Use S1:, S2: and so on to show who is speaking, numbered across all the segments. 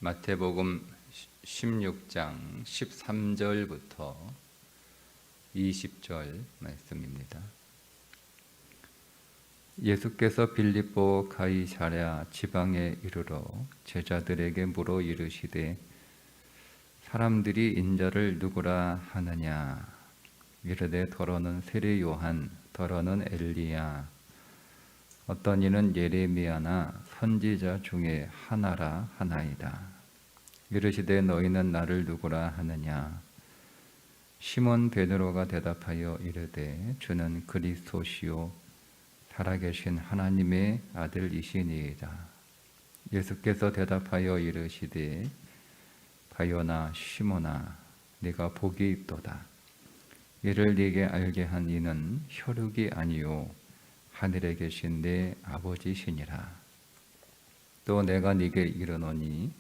S1: 마태복음 16장 13절부터 20절 말씀입니다. 예수께서 빌립보 가이사랴 지방에 이르러 제자들에게 물어 이르시되 사람들이 인자를 누구라 하느냐? 이르되 더러는 세례 요한, 더러는 엘리야, 어떤 이는 예레미야나 선지자 중에 하나라 하나이다. 이르시되 너희는 나를 누구라 하느냐? 시몬 베드로가 대답하여 이르되 주는 그리스도시요 살아계신 하나님의 아들이시니이다. 예수께서 대답하여 이르시되 바요나 시몬아 네가 복이 있도다. 이를 네게 알게 한 이는 혈육이 아니요 하늘에 계신 내 아버지시니라. 또 내가 네게 이르노니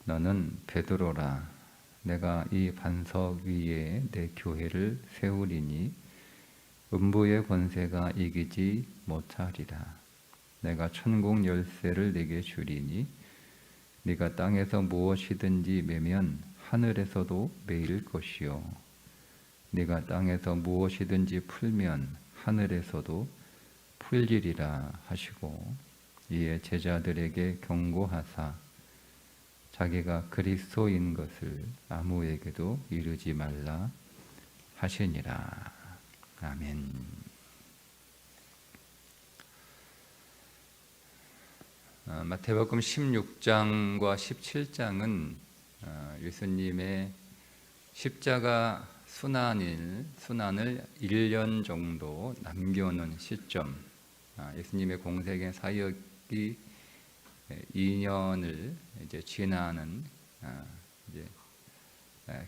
S1: 너는 베드로라. 내가 이 반석 위에 내 교회를 세우리니 음부의 권세가 이기지 못하리라. 내가 천국 열쇠를 네게 주리니 네가 땅에서 무엇이든지 매면 하늘에서도 매일 것이요 네가 땅에서 무엇이든지 풀면 하늘에서도 풀리리라 하시고 이에 제자들에게 경고하사 자기가 그리스도인 것을 아무에게도 이르지 말라 하시니라. 아멘. 마태복음 16장과 17장은 예수님의 십자가 순환을 1년 정도 남겨놓은 시점, 예수님의 공생의 사역이 2년을 이제 지나는 이제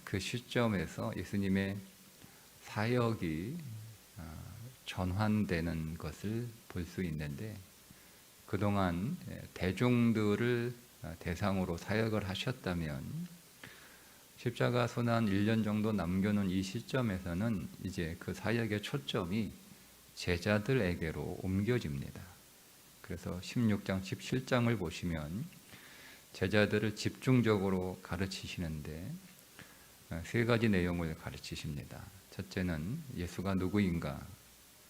S1: 그 시점에서 예수님의 사역이 전환되는 것을 볼 수 있는데, 그동안 대중들을 대상으로 사역을 하셨다면 십자가 순환 1년 정도 남겨놓은 이 시점에서는 이제 그 사역의 초점이 제자들에게로 옮겨집니다. 그래서 16장, 17장을 보시면 제자들을 집중적으로 가르치시는데 세 가지 내용을 가르치십니다. 첫째는 예수가 누구인가,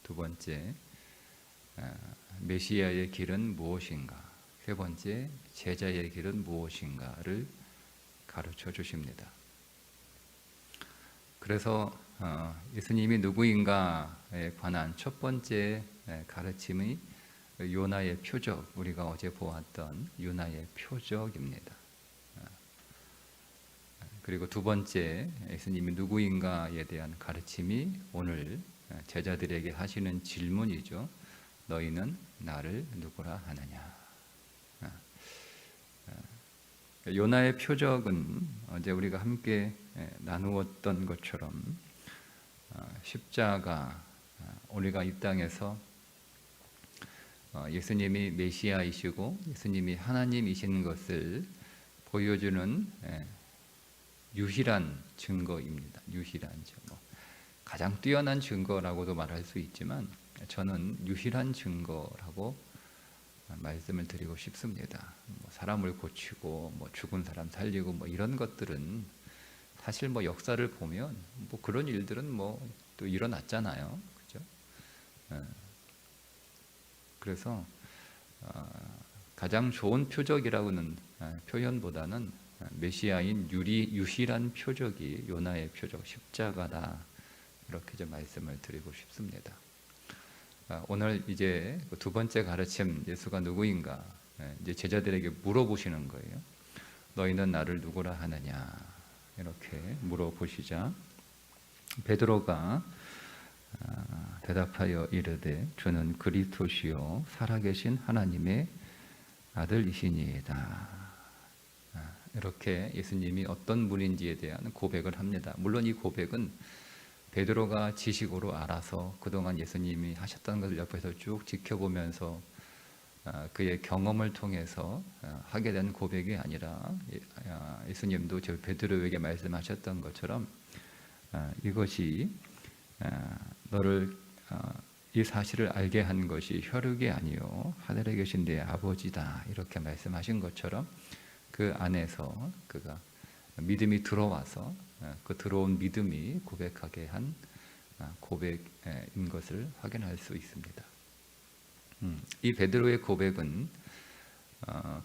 S1: 두 번째 메시아의 길은 무엇인가, 세 번째 제자의 길은 무엇인가를 가르쳐 주십니다. 그래서 예수님이 누구인가에 관한 첫 번째 가르침이 요나의 표적, 우리가 어제 보았던 요나의 표적입니다. 그리고 두 번째 예수님이 누구인가에 대한 가르침이 오늘 제자들에게 하시는 질문이죠. 너희는 나를 누구라 하느냐? 요나의 표적은 어제 우리가 함께 나누었던 것처럼 십자가, 우리가 이 땅에서 예수님이 메시아이시고 예수님이 하나님이신 것을 보여주는 유일한 증거입니다. 유일한 증거. 가장 뛰어난 증거라고도 말할 수 있지만 저는 유일한 증거라고 말씀을 드리고 싶습니다. 사람을 고치고 죽은 사람 살리고 이런 것들은 사실 역사를 보면 그런 일들은 또 일어났잖아요. 그죠? 그래서 가장 좋은 표적이라고는 표현보다는 메시아인 유일한 표적이 요나의 표적 십자가다, 이렇게 좀 말씀을 드리고 싶습니다. 오늘 이제 두 번째 가르침, 예수가 누구인가, 이제 제자들에게 물어보시는 거예요. 너희는 나를 누구라 하느냐, 이렇게 물어보시자 베드로가 대답하여 이르되 주는 그리스도시요 살아계신 하나님의 아들이시니이다. 이렇게 예수님이 어떤 분인지에 대한 고백을 합니다. 물론 이 고백은 베드로가 지식으로 알아서 그동안 예수님이 하셨던 것을 옆에서 쭉 지켜보면서 그의 경험을 통해서 하게 된 고백이 아니라 예수님도 저 베드로에게 말씀하셨던 것처럼 이것이 너를 이 사실을 알게 한 것이 혈육이 아니요 하늘에 계신 내 아버지다, 이렇게 말씀하신 것처럼 그 안에서 그가 믿음이 들어와서 그 들어온 믿음이 고백하게 한 고백인 것을 확인할 수 있습니다. 이 베드로의 고백은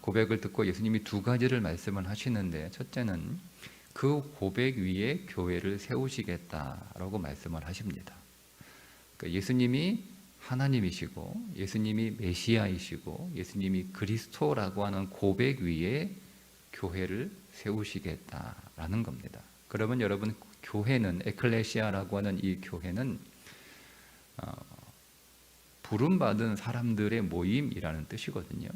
S1: 고백을 듣고 예수님이 두 가지를 말씀을 하시는데, 첫째는 그 고백 위에 교회를 세우시겠다라고 말씀을 하십니다. 그러니까 예수님이 하나님이시고 예수님이 메시아이시고 예수님이 그리스도라고 하는 고백 위에 교회를 세우시겠다라는 겁니다. 그러면 여러분, 교회는, 에클레시아라고 하는 이 교회는 부름받은 사람들의 모임이라는 뜻이거든요.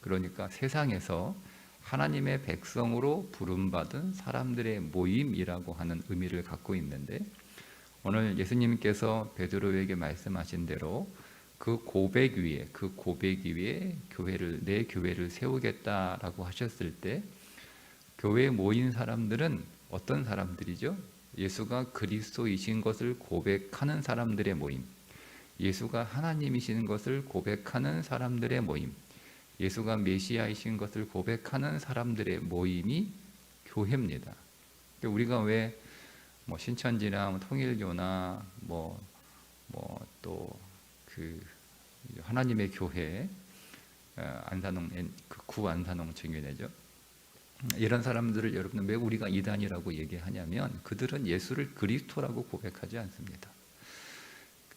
S1: 그러니까 세상에서 하나님의 백성으로 부름받은 사람들의 모임이라고 하는 의미를 갖고 있는데, 오늘 예수님께서 베드로에게 말씀하신 대로 그 고백 위에 내 교회를 세우겠다라고 하셨을 때, 교회에 모인 사람들은 어떤 사람들이죠? 예수가 그리스도이신 것을 고백하는 사람들의 모임, 예수가 하나님이신 것을 고백하는 사람들의 모임, 예수가 메시아이신 것을 고백하는 사람들의 모임이 교회입니다. 우리가 왜 신천지나 통일교나 또 그 하나님의 교회, 안산홍, 구 안산홍 증인회죠, 이런 사람들을 여러분은 왜 우리가 이단이라고 얘기하냐면, 그들은 예수를 그리스도라고 고백하지 않습니다.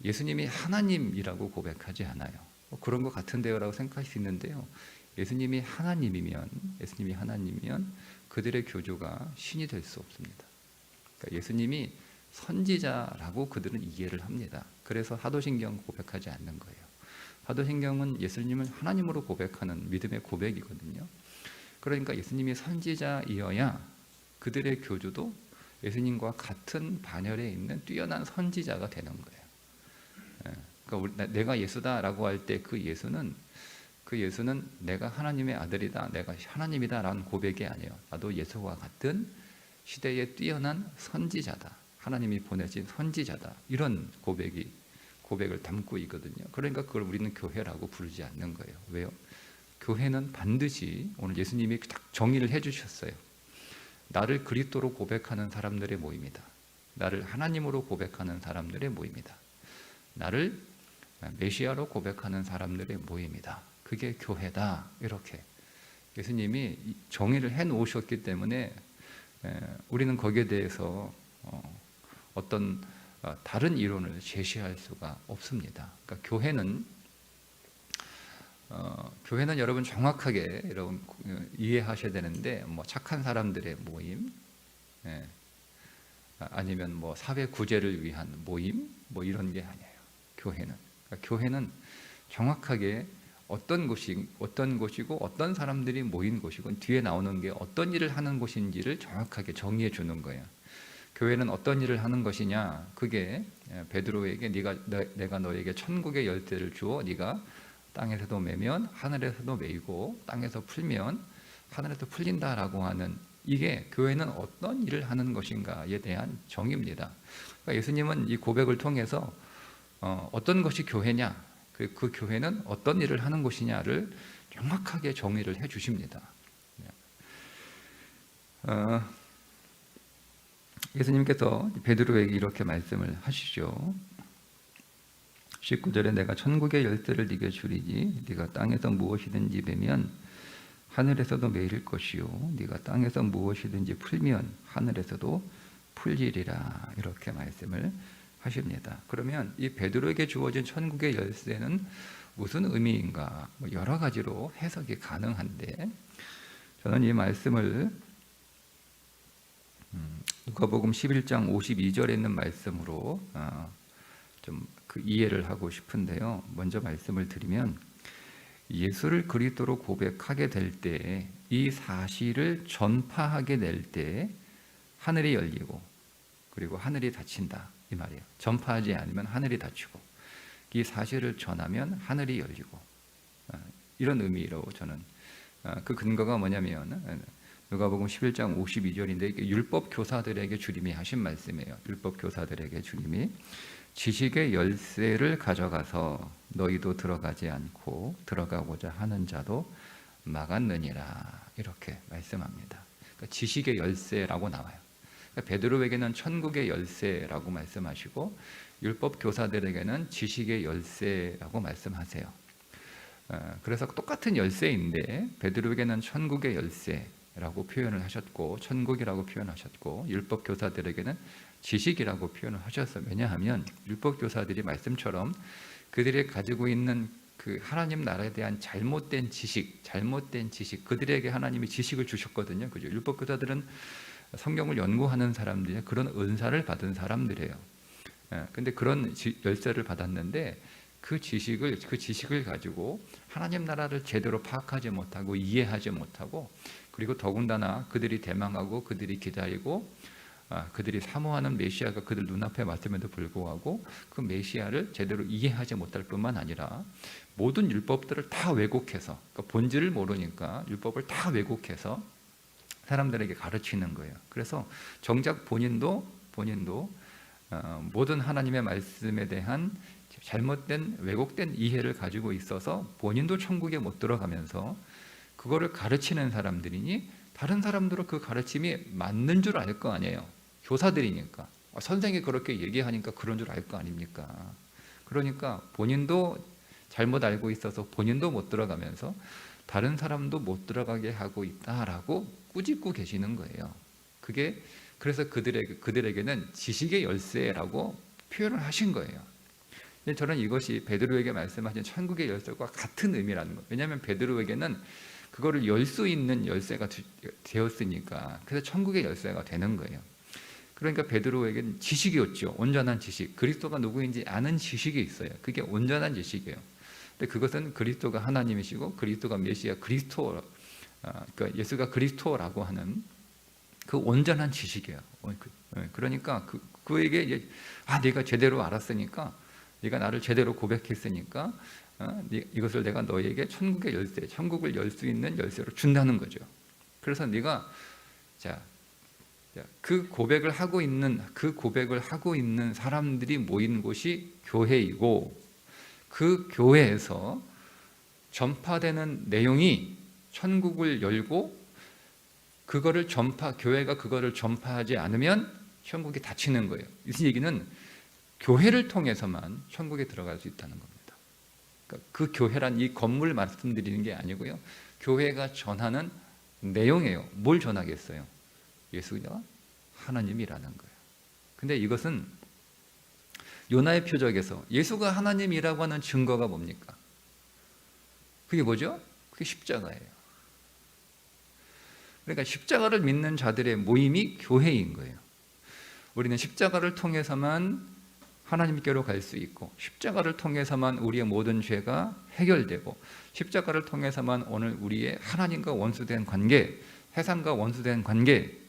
S1: 예수님이 하나님이라고 고백하지 않아요. 그런 것 같은데요라고 생각할 수 있는데요, 예수님이 하나님이면 그들의 교주가 신이 될 수 없습니다. 그러니까 예수님이 선지자라고 그들은 이해를 합니다. 그래서 사도신경 고백하지 않는 거예요. 사도신경은 예수님을 하나님으로 고백하는 믿음의 고백이거든요. 그러니까 예수님이 선지자이어야 그들의 교주도 예수님과 같은 반열에 있는 뛰어난 선지자가 되는 거예요. 그러니까 내가 예수다라고 할 때 그 예수는 내가 하나님의 아들이다, 내가 하나님이다 라는 고백이 아니에요. 나도 예수와 같은 시대에 뛰어난 선지자다, 하나님이 보내신 선지자다, 이런 고백을 담고 있거든요. 그러니까 그걸 우리는 교회라고 부르지 않는 거예요. 왜요? 교회는 반드시, 오늘 예수님이 딱 정의를 해주셨어요. 나를 그리스도로 고백하는 사람들의 모임이다, 나를 하나님으로 고백하는 사람들의 모임이다, 나를 메시아로 고백하는 사람들의 모임이다, 그게 교회다, 이렇게 예수님이 정의를 해놓으셨기 때문에 우리는 거기에 대해서 어떤 다른 이론을 제시할 수가 없습니다. 그러니까 교회는 여러분 정확하게 여러분 이해하셔야 되는데, 착한 사람들의 모임, 아니면 사회 구제를 위한 모임, 이런 게 아니에요. 교회는, 그러니까 교회는 정확하게 어떤 곳이고 어떤 사람들이 모인 곳이고 뒤에 나오는 게 어떤 일을 하는 곳인지를 정확하게 정의해 주는 거예요. 교회는 어떤 일을 하는 것이냐, 그게 베드로에게 내가 너에게 천국의 열쇠를 주어 네가 땅에서도 매면 하늘에서도 매이고 땅에서 풀면 하늘에서 풀린다라고 하는, 이게 교회는 어떤 일을 하는 것인가에 대한 정의입니다. 그러니까 예수님은 이 고백을 통해서 어떤 것이 교회냐, 그 교회는 어떤 일을 하는 곳이냐를 정확하게 정의를 해 주십니다. 예수님께서 베드로에게 이렇게 말씀을 하시죠. 19절에 내가 천국의 열쇠를 네게 주리니 네가 땅에서 무엇이든지 매면 하늘에서도 매일 것이요 네가 땅에서 무엇이든지 풀면 하늘에서도 풀리리라, 이렇게 말씀을 하십니다. 그러면 이 베드로에게 주어진 천국의 열쇠는 무슨 의미인가, 여러 가지로 해석이 가능한데, 저는 이 말씀을 누가복음 11장 52절에 있는 말씀으로 좀 그 이해를 하고 싶은데요. 먼저 말씀을 드리면, 예수를 그리스도로 고백하게 될 때, 이 사실을 전파하게 될 때 하늘이 열리고 그리고 하늘이 닫힌다, 이 말이에요. 전파하지 않으면 하늘이 닫히고, 이 사실을 전하면 하늘이 열리고, 이런 의미로 저는, 그 근거가 뭐냐면 누가복음 11장 52절인데 율법 교사들에게 주님이 하신 말씀이에요. 율법 교사들에게 주님이 지식의 열쇠를 가져가서 너희도 들어가지 않고 들어가고자 하는 자도 막았느니라 이렇게 말씀합니다. 그러니까 지식의 열쇠라고 나와요. 그러니까 베드로에게는 천국의 열쇠라고 말씀하시고 율법 교사들에게는 지식의 열쇠라고 말씀하세요. 그래서 똑같은 열쇠인데 베드로에게는 천국의 열쇠라고 표현을 하셨고 천국이라고 표현하셨고 율법 교사들에게는 지식이라고 표현을 하셨어요. 왜냐하면 율법 교사들이 말씀처럼 그들이 가지고 있는 그 하나님 나라에 대한 잘못된 지식, 그들에게 하나님이 지식을 주셨거든요. 그죠? 율법 교사들은 성경을 연구하는 사람들이 그런 은사를 받은 사람들이에요. 근데 그런 열쇠를 받았는데 그 지식을 가지고 하나님 나라를 제대로 파악하지 못하고 이해하지 못하고 그리고 더군다나 그들이 대망하고 그들이 기다리고 그들이 사모하는 메시아가 그들 눈앞에 왔음에도 불구하고 그 메시아를 제대로 이해하지 못할 뿐만 아니라 모든 율법들을 다 왜곡해서 그러니까 본질을 모르니까 율법을 다 왜곡해서 사람들에게 가르치는 거예요. 그래서 정작 본인도 모든 하나님의 말씀에 대한 잘못된 왜곡된 이해를 가지고 있어서 본인도 천국에 못 들어가면서 그거를 가르치는 사람들이니 다른 사람들은 그 가르침이 맞는 줄 알 거 아니에요. 교사들이니까 선생이 그렇게 얘기하니까 그런 줄 알 거 아닙니까? 그러니까 본인도 잘못 알고 있어서 본인도 못 들어가면서 다른 사람도 못 들어가게 하고 있다라고 꾸짖고 계시는 거예요. 그래서 그들에게는 지식의 열쇠라고 표현을 하신 거예요. 저는 이것이 베드로에게 말씀하신 천국의 열쇠와 같은 의미라는 거예요. 왜냐하면 베드로에게는 그거를 열 수 있는 열쇠가 되었으니까 그래서 천국의 열쇠가 되는 거예요. 그러니까 베드로에게는 지식이었죠. 온전한 지식. 그리스도가 누구인지 아는 지식이 있어요. 그게 온전한 지식이에요. 근데 그것은 그리스도가 하나님이시고 그리스도가 메시아 그러니까 예수가 그리스도라고 하는 그 온전한 지식이에요. 그러니까 그에게 내가 제대로 알았으니까 네가 나를 제대로 고백했으니까 이것을 내가 너에게 천국의 열쇠, 천국을 열 수 있는 열쇠로 준다는 거죠. 그래서 네가 그 고백을 하고 있는 사람들이 모인 곳이 교회이고 그 교회에서 전파되는 내용이 천국을 열고 교회가 그거를 전파하지 않으면 천국이 닫히는 거예요. 이 얘기는 교회를 통해서만 천국에 들어갈 수 있다는 겁니다. 그러니까 그 교회란 이 건물 말씀드리는 게 아니고요. 교회가 전하는 내용이에요. 뭘 전하겠어요? 예수가 하나님이라는 거예요. 근데 이것은 요나의 표적에서 예수가 하나님이라고 하는 증거가 뭡니까? 그게 뭐죠? 그게 십자가예요. 그러니까 십자가를 믿는 자들의 모임이 교회인 거예요. 우리는 십자가를 통해서만 하나님께로 갈 수 있고 십자가를 통해서만 우리의 모든 죄가 해결되고 십자가를 통해서만 오늘 우리의 하나님과 원수된 관계, 세상과 원수된 관계,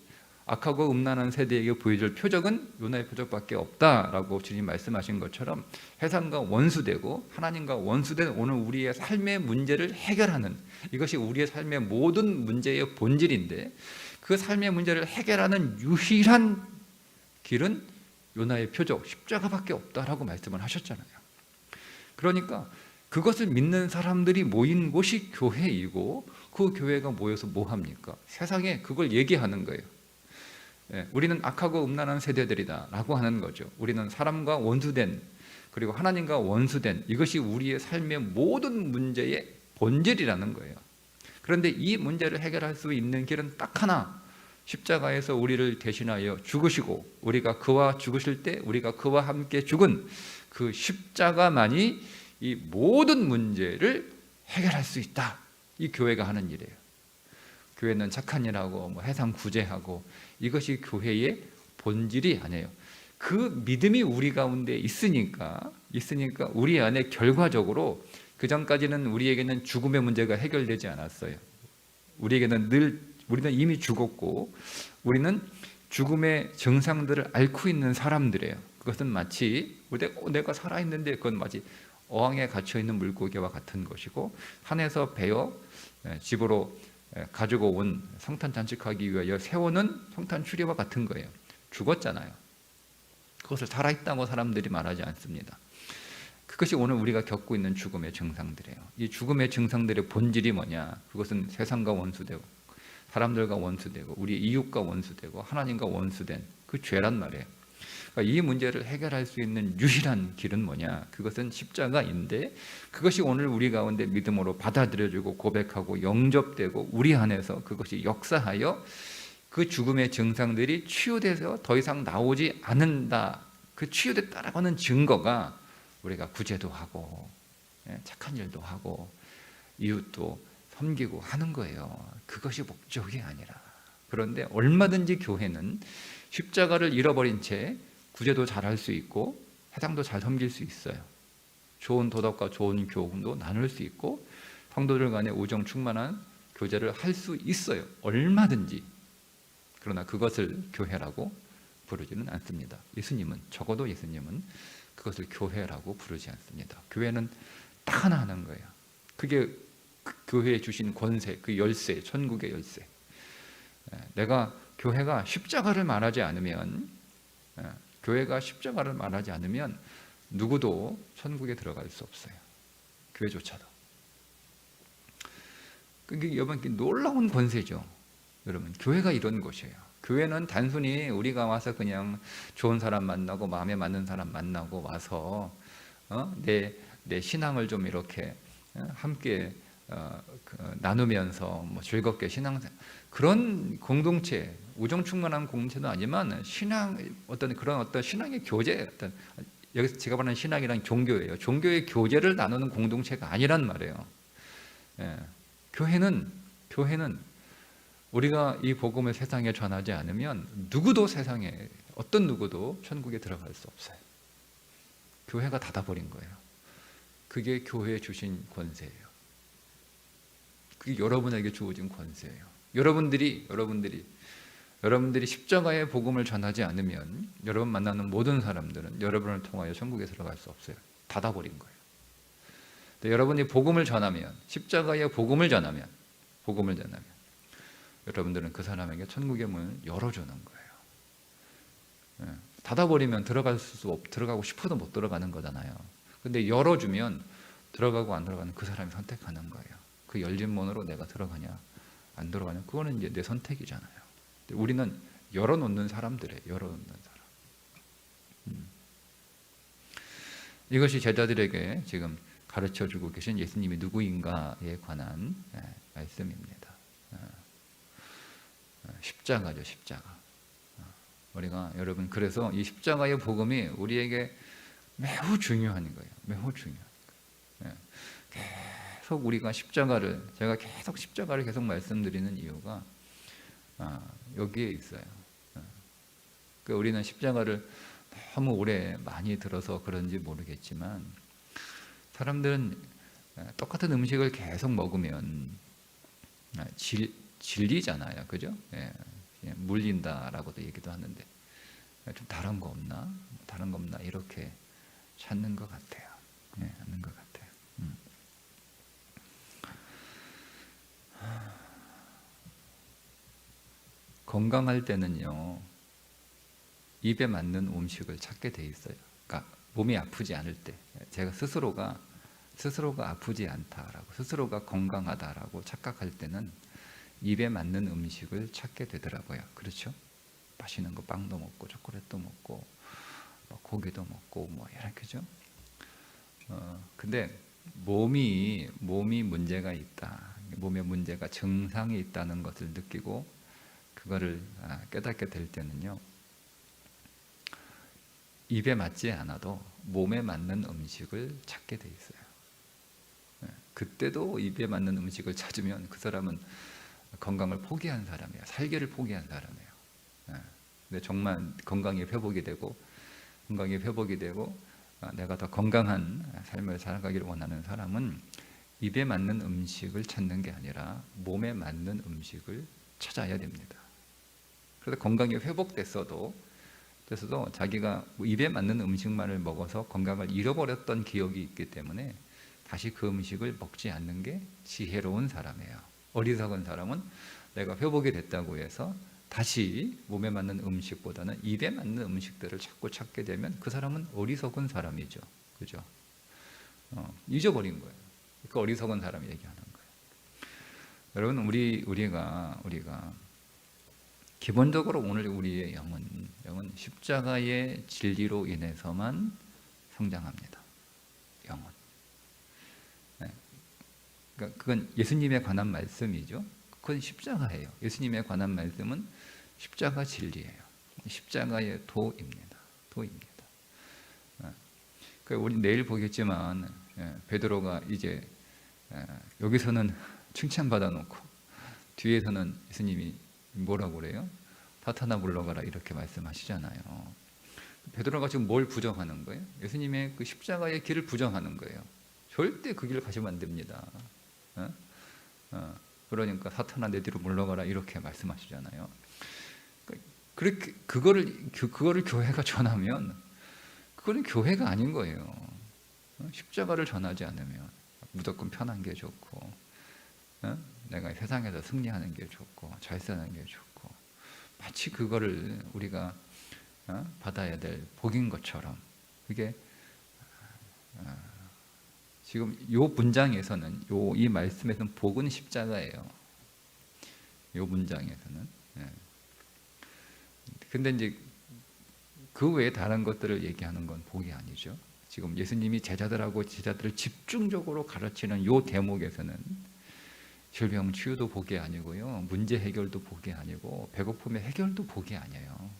S1: 악하고 음란한 세대에게 보여줄 표적은 요나의 표적밖에 없다라고 주님 말씀하신 것처럼 세상과 원수되고 하나님과 원수된 오늘 우리의 삶의 문제를 해결하는, 이것이 우리의 삶의 모든 문제의 본질인데 그 삶의 문제를 해결하는 유일한 길은 요나의 표적 십자가밖에 없다라고 말씀을 하셨잖아요. 그러니까 그것을 믿는 사람들이 모인 곳이 교회이고 그 교회가 모여서 뭐 합니까? 세상에 그걸 얘기하는 거예요. 우리는 악하고 음란한 세대들이다 라고 하는 거죠. 우리는 사람과 원수된, 그리고 하나님과 원수된, 이것이 우리의 삶의 모든 문제의 본질이라는 거예요. 그런데 이 문제를 해결할 수 있는 길은 딱 하나, 십자가에서 우리를 대신하여 죽으시고 우리가 그와 죽으실 때 우리가 그와 함께 죽은 그 십자가만이 이 모든 문제를 해결할 수 있다. 이 교회가 하는 일이에요. 교회는 착한 일하고 해상 구제하고 이것이 교회의 본질이 아니에요. 그 믿음이 우리 가운데 있으니까 우리 안에 결과적으로 그 전까지는 우리에게는 죽음의 문제가 해결되지 않았어요. 우리는 이미 죽었고 우리는 죽음의 증상들을 앓고 있는 사람들이에요. 그것은 마치 내가 살아있는데 그건 마치 어항에 갇혀있는 물고기와 같은 것이고 산에서 베어 집으로 가지고 온 성탄 잔치하기 위하여 세워놓은 성탄 추리와 같은 거예요. 죽었잖아요. 그것을 살아있다고 사람들이 말하지 않습니다. 그것이 오늘 우리가 겪고 있는 죽음의 증상들이에요. 이 죽음의 증상들의 본질이 뭐냐? 그것은 세상과 원수되고 사람들과 원수되고 우리 이웃과 원수되고 하나님과 원수된 그 죄란 말이에요. 그러니까 이 문제를 해결할 수 있는 유일한 길은 뭐냐? 그것은 십자가인데, 그것이 오늘 우리 가운데 믿음으로 받아들여지고 고백하고 영접되고 우리 안에서 그것이 역사하여 그 죽음의 증상들이 치유돼서 더 이상 나오지 않는다. 그 치유됐다라고 하는 증거가 우리가 구제도 하고 착한 일도 하고 이웃도 섬기고 하는 거예요. 그것이 목적이 아니라. 그런데 얼마든지 교회는 십자가를 잃어버린 채 구제도 잘할 수 있고 세상도 잘 섬길 수 있어요. 좋은 도덕과 좋은 교훈도 나눌 수 있고 성도들 간의 우정 충만한 교제를 할 수 있어요. 얼마든지. 그러나 그것을 교회라고 부르지는 않습니다. 예수님은, 적어도 예수님은 그것을 교회라고 부르지 않습니다. 교회는 딱 하나 하는 거예요. 그게 그 교회에 주신 권세, 그 열쇠, 천국의 열쇠. 내가 교회가 십자가를 말하지 않으면, 교회가 십자가를 말하지 않으면 누구도 천국에 들어갈 수 없어요. 교회조차도. 그게 여러분 놀라운 권세죠. 여러분, 교회가 이런 곳이에요. 교회는 단순히 우리가 와서 그냥 좋은 사람 만나고 마음에 맞는 사람 만나고 와서 내 신앙을 좀 이렇게 함께 나누면서 뭐 즐겁게 신앙생활, 그런 공동체, 우정 충만한 공동체도 아니지만 신앙 그런 어떤 신앙의 교제, 여기서 제가 말하는 신앙이란 종교예요. 종교의 교제를 나누는 공동체가 아니란 말이에요. 교회는 우리가 이 복음을 세상에 전하지 않으면 누구도, 세상에 어떤 누구도 천국에 들어갈 수 없어요. 교회가 닫아버린 거예요. 그게 교회에 주신 권세예요. 그게 여러분에게 주어진 권세예요. 여러분들이 십자가의 복음을 전하지 않으면 여러분 만나는 모든 사람들은 여러분을 통하여 천국에 들어갈 수 없어요. 닫아버린 거예요. 여러분이 복음을 전하면, 십자가의 복음을 전하면 여러분들은 그 사람에게 천국의 문을 열어주는 거예요. 닫아버리면 들어가고 싶어도 못 들어가는 거잖아요. 근데 열어주면 들어가고 안 들어가는 그 사람이 선택하는 거예요. 그 열린 문으로 내가 들어가냐 안 들어가냐, 그거는 이제 내 선택이잖아요. 우리는 열어놓는 사람들이에요. 열어놓는 사람. 이것이 제자들에게 지금 가르쳐주고 계신 예수님이 누구인가에 관한 말씀입니다. 십자가죠, 십자가. 우리가, 여러분, 그래서 이 십자가의 복음이 우리에게 매우 중요한 거예요. 매우 중요한 거예요. 계속 우리가 제가 계속 십자가를 계속 말씀드리는 이유가 여기에 있어요. 그러니까 우리는 십자가를 너무 오래 많이 들어서 그런지 모르겠지만, 사람들은 똑같은 음식을 계속 먹으면 질리잖아요. 그죠? 물린다라고도 얘기도 하는데, 좀 다른 거 없나? 이렇게 찾는 것 같아요. 찾는 것 같아요. 건강할 때는요, 입에 맞는 음식을 찾게 돼 있어요. 그러니까 몸이 아프지 않을 때, 제가 스스로가 아프지 않다라고, 스스로가 건강하다라고 착각할 때는 입에 맞는 음식을 찾게 되더라고요. 그렇죠? 맛있는 거, 빵도 먹고 초콜릿도 먹고 고기도 먹고 뭐 이렇게죠. 근데 몸이 문제가 있다, 몸에 문제가, 증상이 있다는 것을 느끼고 그거를 깨닫게 될 때는요, 입에 맞지 않아도 몸에 맞는 음식을 찾게 돼 있어요. 그때도 입에 맞는 음식을 찾으면 그 사람은 건강을 포기한 사람이에요. 살기를 포기한 사람이에요. 근데 정말 건강이 회복이 되고 내가 더 건강한 삶을 살아가기를 원하는 사람은 입에 맞는 음식을 찾는 게 아니라 몸에 맞는 음식을 찾아야 됩니다. 그래서 건강이 회복됐어도 자기가 입에 맞는 음식만을 먹어서 건강을 잃어버렸던 기억이 있기 때문에 다시 그 음식을 먹지 않는 게 지혜로운 사람이에요. 어리석은 사람은 내가 회복이 됐다고 해서 다시 몸에 맞는 음식보다는 입에 맞는 음식들을 자꾸 찾게 되면 그 사람은 어리석은 사람이죠. 그죠? 잊어버린 거예요. 그 어리석은 사람이 얘기하는 거예요. 여러분, 우리가 기본적으로 오늘 우리의 영은 십자가의 진리로 인해서만 성장합니다. 영은. 네. 그러니까 그건 예수님에 관한 말씀이죠. 그건 십자가예요. 예수님에 관한 말씀은 십자가 진리예요. 십자가의 도입니다. 우리 내일 보겠지만 베드로가 이제 여기서는 칭찬받아 놓고 뒤에서는 예수님이 뭐라고 그래요? 사탄아 물러가라 이렇게 말씀하시잖아요. 베드로가 지금 뭘 부정하는 거예요? 예수님의 그 십자가의 길을 부정하는 거예요. 절대 그 길을 가시면 안 됩니다. 그러니까 사탄아 내 뒤로 물러가라 이렇게 말씀하시잖아요. 그렇게 그거를 교회가 전하면 그거는 교회가 아닌 거예요. 십자가를 전하지 않으면 무조건 편한 게 좋고, 내가 세상에서 승리하는 게 좋고, 잘 사는 게 좋고, 마치 그거를 우리가 받아야 될 복인 것처럼, 그게 지금 요 문장에서는 이 말씀에서는 복은 십자가예요. 요 문장에서는. 근데 이제 그 외에 다른 것들을 얘기하는 건 복이 아니죠. 지금 예수님이 제자들을 집중적으로 가르치는 요 대목에서는 질병 치유도 복이 아니고요, 문제 해결도 복이 아니고, 배고픔의 해결도 복이 아니에요.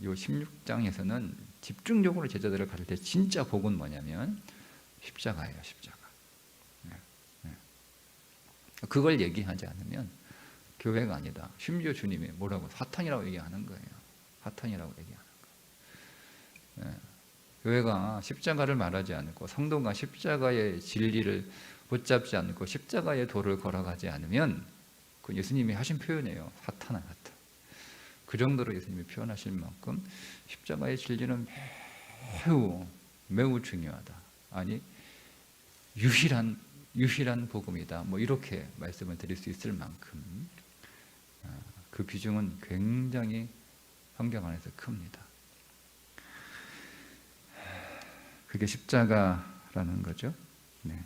S1: 요 16장에서는 집중적으로 제자들을 가르칠 때 진짜 복은 뭐냐면 십자가예요. 십자가. 그걸 얘기하지 않으면 교회가 아니다. 심지어 주님이 뭐라고? 사탄이라고 얘기하는 거예요. 사탄이라고 얘기하는 거예요. 교회가 십자가를 말하지 않고, 성도가 십자가의 진리를 붙잡지 않고 십자가의 도를 걸어가지 않으면, 그 예수님이 하신 표현이에요. 사탄아, 사탄. 그 정도로 예수님이 표현하실 만큼 십자가의 진리는 매우 중요하다. 아니, 유일한 복음이다. 뭐 이렇게 말씀을 드릴 수 있을 만큼 그 비중은 굉장히 성경 안에서 큽니다. 그게 십자가라는 거죠. 네.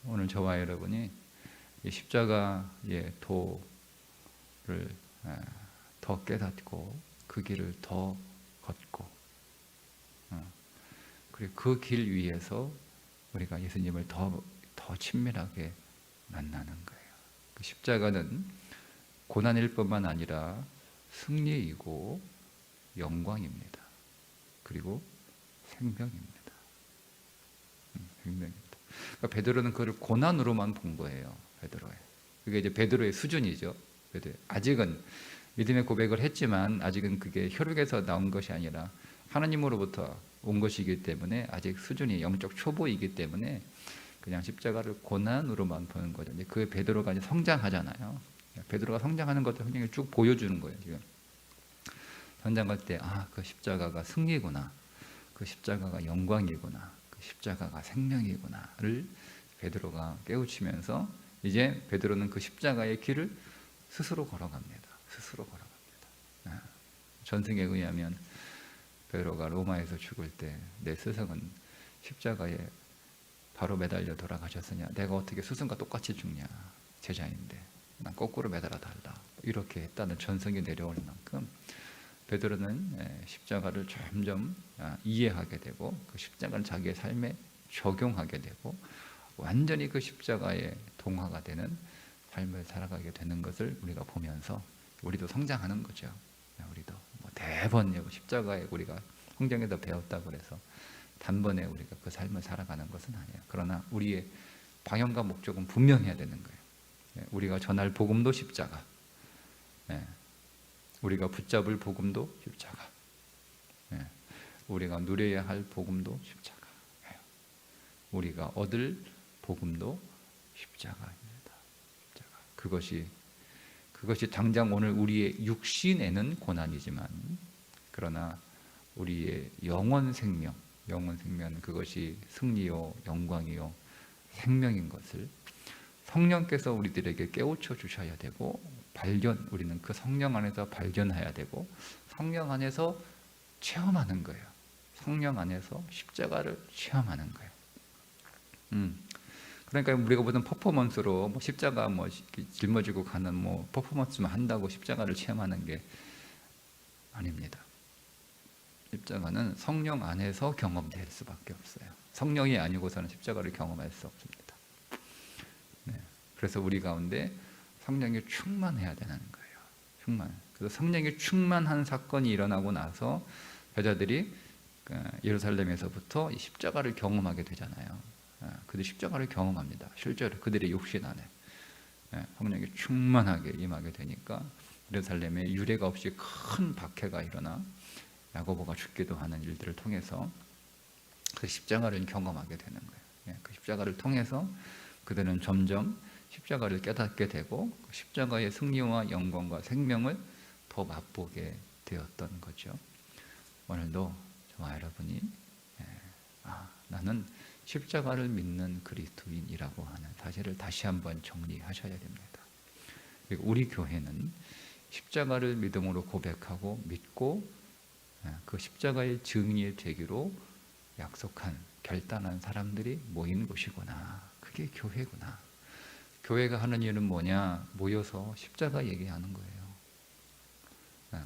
S1: 오늘 저와 여러분이 이 십자가의 도를 더 깨닫고 그 길을 더 걷고, 그리고 그 길 위에서 우리가 예수님을 더 친밀하게 만나는 거예요. 그 십자가는 고난일 뿐만 아니라 승리이고 영광입니다. 그리고 생명입니다. 그러니까 베드로는 그걸 고난으로만 본 거예요. 그게 이제 베드로의 수준이죠. 아직은 믿음의 고백을 했지만 아직은 그게 혈육에서 나온 것이 아니라 하나님으로부터 온 것이기 때문에 아직 수준이 영적 초보이기 때문에 그냥 십자가를 고난으로만 보는 거죠. 이제 그 베드로가 이제 성장하잖아요. 베드로가 성장하는 것을 성경이 쭉 보여주는 거예요. 지금 성장할 때, 그 십자가가 승리구나, 그 십자가가 영광이구나, 그 십자가가 생명이구나를 베드로가 깨우치면서 이제 베드로는 그 십자가의 길을 스스로 걸어갑니다. 전승에 의하면 베드로가 로마에서 죽을 때 내 스승은 십자가에 바로 매달려 돌아가셨으냐, 내가 어떻게 스승과 똑같이 죽냐, 제자인데 난 거꾸로 매달아 달라, 이렇게 했다는 전승이 내려올 만큼 베드로는 십자가를 점점 이해하게 되고, 그 십자가를 자기의 삶에 적용하게 되고, 완전히 그 십자가에 동화가 되는 삶을 살아가게 되는 것을 우리가 보면서 우리도 성장하는 거죠. 우리도 대번 십자가에 우리가 성경에서 배웠다고 해서 단번에 우리가 그 삶을 살아가는 것은 아니에요. 그러나 우리의 방향과 목적은 분명해야 되는 거예요. 우리가 전할 복음도 십자가, 우리가 붙잡을 복음도 십자가, 우리가 누려야 할 복음도 십자가, 우리가 얻을 복음도 십자가입니다. 그것이 당장 오늘 우리의 육신에는 고난이지만, 그러나 우리의 영원 생명은 그것이 승리요 영광이요 생명인 것을 성령께서 우리들에게 깨우쳐 주셔야 되고, 우리는 그 성령 안에서 발견해야 되고, 성령 안에서 체험하는 거예요. 성령 안에서 십자가를 체험하는 거예요. 그러니까 우리가 보던 퍼포먼스로 뭐 십자가 뭐 이렇게 짊어지고 가는 뭐 퍼포먼스만 한다고 십자가를 체험하는 게 아닙니다. 십자가는 성령 안에서 경험될 수밖에 없어요. 성령이 아니고서는 십자가를 경험할 수 없습니다. 네. 그래서 우리 가운데 성령이 충만해야 되는 거예요. 충만. 그래서 성령이 충만한 사건이 일어나고 나서 여자들이 예루살렘에서부터 이 십자가를 경험하게 되잖아요. 그들이 십자가를 경험합니다. 실제로 그들의 육신 안에 성령이 충만하게 임하게 되니까 예루살렘에 유례가 없이 큰 박해가 일어나 야고보가 죽기도 하는 일들을 통해서 그 십자가를 경험하게 되는 거예요. 그 십자가를 통해서 그들은 점점 십자가를 깨닫게 되고 십자가의 승리와 영광과 생명을 더 맛보게 되었던 거죠. 오늘도 저와 여러분이 나는 십자가를 믿는 그리스도인이라고 하는 사실을 다시 한번 정리하셔야 됩니다. 그리고 우리 교회는 십자가를 믿음으로 고백하고 믿고 그 십자가의 증인이 되기로 약속한 결단한 사람들이 모인 곳이구나. 그게 교회구나. 교회가 하는 일은 뭐냐? 모여서 십자가 얘기하는 거예요.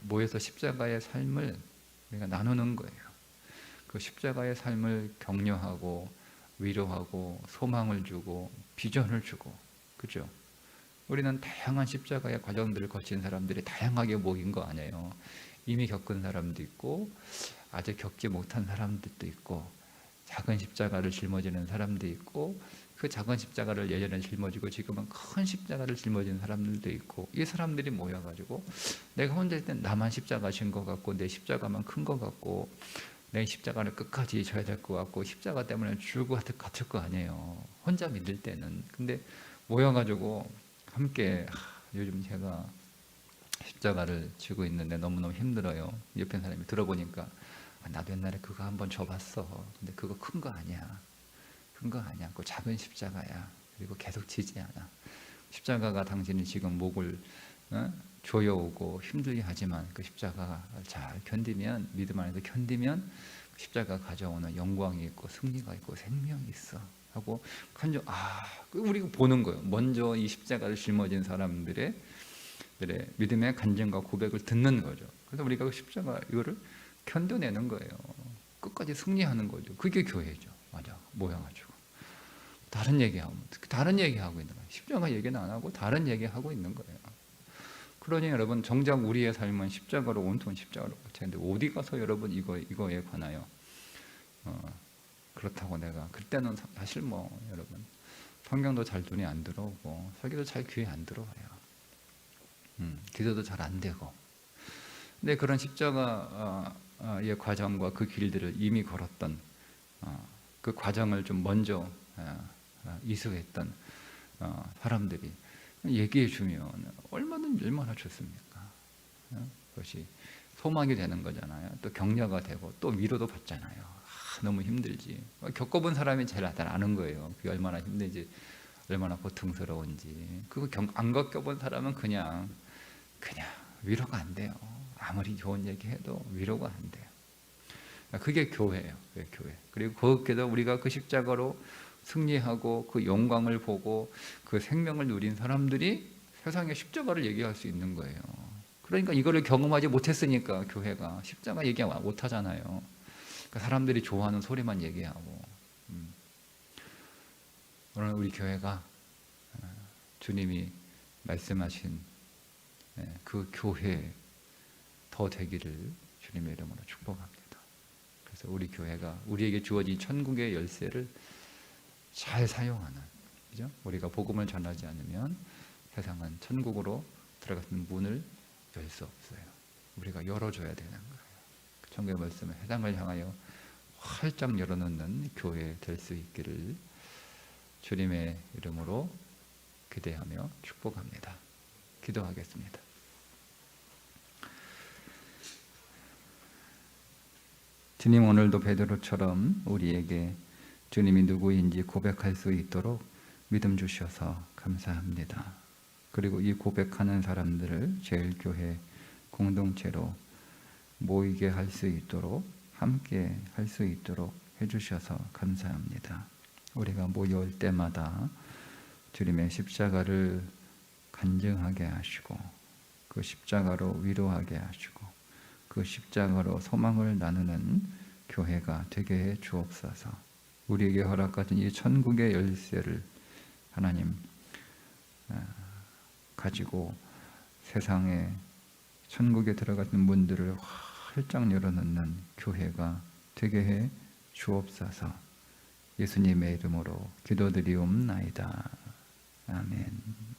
S1: 모여서 십자가의 삶을 우리가 나누는 거예요. 그 십자가의 삶을 격려하고 위로하고 소망을 주고 비전을 주고, 그죠? 우리는 다양한 십자가의 과정들을 거친 사람들이 다양하게 모인 거 아니에요. 이미 겪은 사람도 있고 아직 겪지 못한 사람들도 있고 작은 십자가를 짊어지는 사람도 있고 그 작은 십자가를 예전에 짊어지고 지금은 큰 십자가를 짊어지는 사람들도 있고, 이 사람들이 모여가지고 내가 혼자 있을 땐 나만 십자가 진 것 같고 내 십자가만 큰 것 같고 내 십자가를 끝까지 져야 될 것 같고 십자가 때문에 죽을 것 같을 거 아니에요. 혼자 믿을 때는. 근데 모여가지고 함께 요즘 제가 십자가를 지고 있는데 너무너무 힘들어요. 옆에 사람이 들어보니까 나도 옛날에 그거 한번 져봤어. 근데 그거 큰 거 아니야. 큰 거 아니야. 그 작은 십자가야. 그리고 계속 지지 않아. 십자가가 당신이 지금 목을 조여오고 힘들게 하지만 그 십자가가 잘 견디면, 믿음 안에서 견디면 십자가가 가져오는 영광이 있고 승리가 있고 생명이 있어 하고 우리가 보는 거예요. 먼저 이 십자가를 짊어진 사람들의 믿음의 간증과 고백을 듣는 거죠. 그래서 우리가 그 십자가 이거를 견뎌내는 거예요. 끝까지 승리하는 거죠. 그게 교회죠. 맞아. 모여가지고 다른 얘기하고 있는 거예요. 십자가 얘기는 안 하고 다른 얘기하고 있는 거예요. 그러니 여러분, 정작 우리의 삶은 십자가로, 온통 십자가로 고쳤는데 어디 가서 여러분 이거에 관하여 그렇다고 내가 그때는 사실 여러분 성경도 잘 눈에 안 들어오고 설교도 잘 귀에 안 들어와요. 기도도 잘 안 되고. 근데 그런 십자가의 과정과 그 길들을 이미 걸었던 그 과정을 좀 먼저 이수했던 사람들이 얘기해 주면 얼마나 좋습니까? 그것이 소망이 되는 거잖아요. 또 격려가 되고 또 위로도 받잖아요. 너무 힘들지. 겪어본 사람이 제일 잘 아는 거예요. 그게 얼마나 힘든지, 얼마나 고통스러운지. 그거 안 겪어본 사람은 그냥 위로가 안 돼요. 아무리 좋은 얘기해도 위로가 안 돼요. 그게 교회예요. 그게 교회. 그리고 그것께도 우리가 그 십자가로 승리하고 그 영광을 보고 그 생명을 누린 사람들이 세상에 십자가를 얘기할 수 있는 거예요. 그러니까 이거를 경험하지 못했으니까 교회가 십자가 얘기 못 하잖아요. 그러니까 사람들이 좋아하는 소리만 얘기하고. 오늘 우리 교회가 주님이 말씀하신 그 교회 더 되기를 주님의 이름으로 축복합니다. 그래서 우리 교회가 우리에게 주어진 천국의 열쇠를 잘 사용하는, 그죠? 우리가 복음을 전하지 않으면 세상은 천국으로 들어가는 문을 열 수 없어요. 우리가 열어줘야 되는 거예요. 천국의 말씀을 세상을 향하여 활짝 열어놓는 교회 될 수 있기를 주님의 이름으로 기대하며 축복합니다. 기도하겠습니다. 주님, 오늘도 베드로처럼 우리에게 주님이 누구인지 고백할 수 있도록 믿음 주셔서 감사합니다. 그리고 이 고백하는 사람들을 제일교회 공동체로 모이게 할 수 있도록, 함께 할 수 있도록 해주셔서 감사합니다. 우리가 모여올 때마다 주님의 십자가를 간증하게 하시고 그 십자가로 위로하게 하시고 그 십자가로 소망을 나누는 교회가 되게 해 주옵소서. 우리에게 허락하신 이 천국의 열쇠를 하나님 가지고 세상에 천국에 들어가는 문들을 활짝 열어놓는 교회가 되게 해 주옵소서. 예수님의 이름으로 기도드리옵나이다. 아멘.